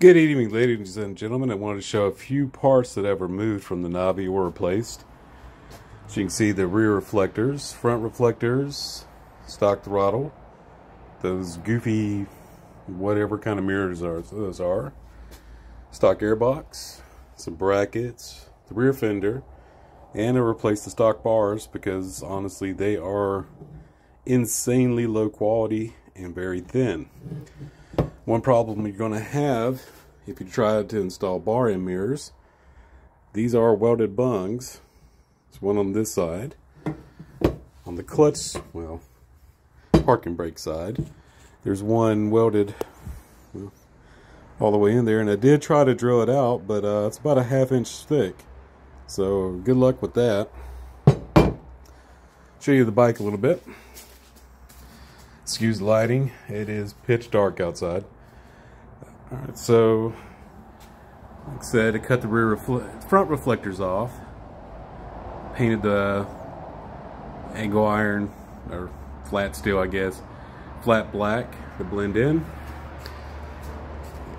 Good evening, ladies and gentlemen. I wanted to show a few parts that I've removed from the Navi or replaced. So you can see the rear reflectors, front reflectors, stock throttle, those goofy whatever kind of mirrors those are, stock airbox, some brackets, the rear fender, and I replaced the stock bars because honestly they are insanely low quality and very thin. One problem you're going to have if you try to install bar end mirrors, these are welded bungs. There's one on this side. On the clutch, well, parking brake side, there's one welded all the way in there, and I did try to drill it out, but it's about a ½ inch thick. So good luck with that. Show you the bike a little bit. Excuse the lighting, it is pitch dark outside. Alright, so like I said, I cut the front reflectors off, painted the angle iron, or flat steel I guess, flat black to blend in.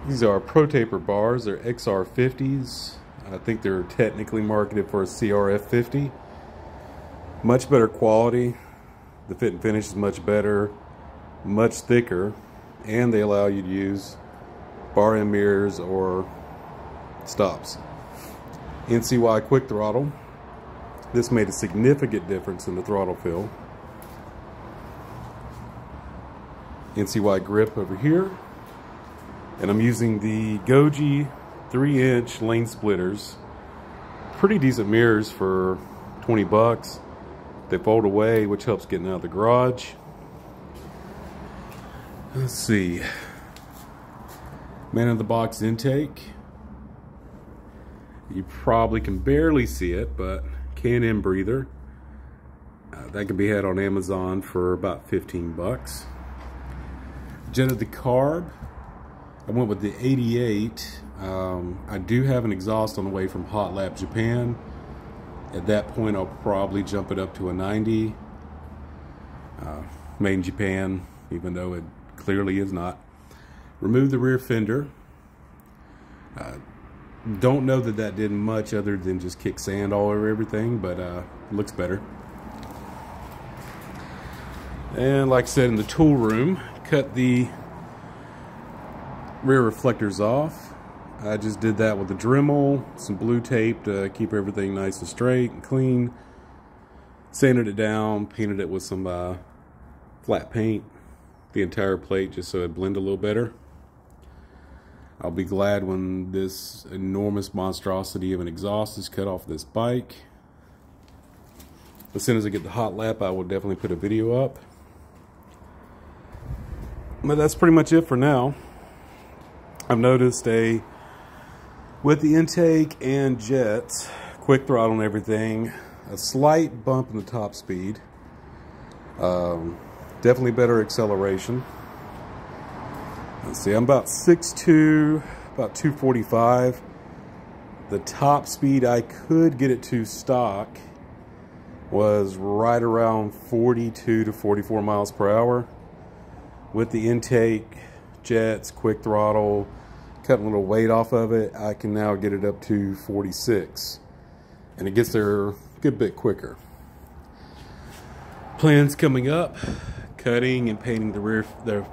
These are Pro Taper bars, they're XR50s. I think they're technically marketed for a CRF50. Much better quality, the fit and finish is much better, much thicker, and they allow you to use bar end mirrors or stops. NCY quick throttle. This made a significant difference in the throttle feel. NCY grip over here. And I'm using the Goji 3-inch lane splitters. Pretty decent mirrors for 20 bucks. They fold away, which helps getting out of the garage. Let's see. Man in the box intake. You probably can barely see it, but can-in breather. That can be had on Amazon for about 15 bucks. Jetted the carb. I went with the 88. I do have an exhaust on the way from Hotlap Japan. At that point, I'll probably jump it up to a 90. Made in Japan, even though it clearly is not. Remove the rear fender. Don't know that that did much other than just kick sand all over everything, but looks better. And like I said, in the tool room, cut the rear reflectors off. I just did that with a Dremel, some blue tape to keep everything nice and straight and clean. Sanded it down, painted it with some flat paint, the entire plate, just so it blend a little better. I'll be glad when this enormous monstrosity of an exhaust is cut off this bike. As soon as I get the hot lap, I will definitely put a video up. But that's pretty much it for now. I've noticed with the intake and jets, quick throttle and everything, a slight bump in the top speed. Definitely better acceleration. Let's see, I'm about 6'2", about 245. The top speed I could get it to stock was right around 42 to 44 miles per hour. With the intake, jets, quick throttle, cutting a little weight off of it, I can now get it up to 46. And it gets there a good bit quicker. Plans coming up, cutting and painting the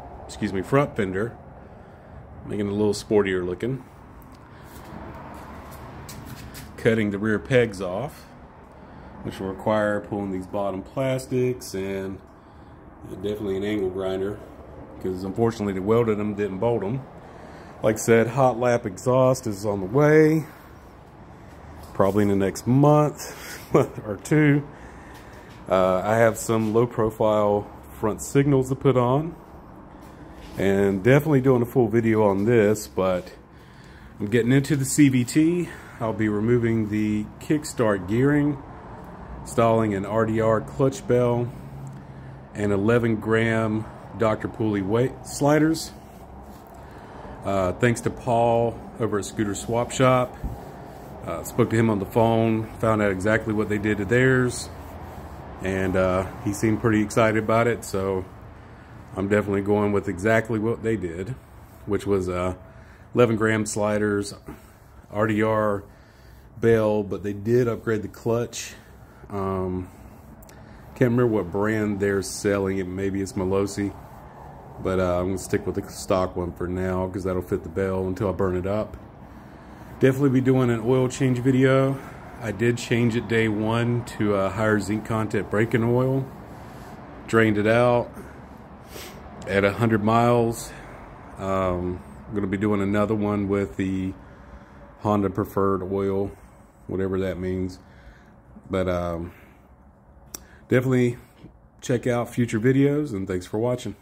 front fender, making it a little sportier looking. Cutting the rear pegs off, which will require pulling these bottom plastics and definitely an angle grinder, because unfortunately they welded them, didn't bolt them. Like I said, hot lap exhaust is on the way, probably in the next month or two. I have some low profile front signals to put on, and definitely doing a full video on this, but I'm getting into the CVT. I'll be removing the kickstart gearing, installing an RDR clutch bell, and 11-gram Dr. Pooley weight sliders. Thanks to Paul over at Scooter Swap Shop. Spoke to him on the phone, found out exactly what they did to theirs, and he seemed pretty excited about it, so I'm definitely going with exactly what they did, which was 11-gram sliders, RDR bell, but they did upgrade the clutch. Can't remember what brand they're selling it. Maybe it's Melosi, but I'm gonna stick with the stock one for now because that'll fit the bell until I burn it up. Definitely be doing an oil change video. I did change it day one to a higher zinc content braking oil. Drained it out at 100 miles. I'm gonna be doing another one with the Honda preferred oil, whatever that means. But definitely check out future videos, and thanks for watching.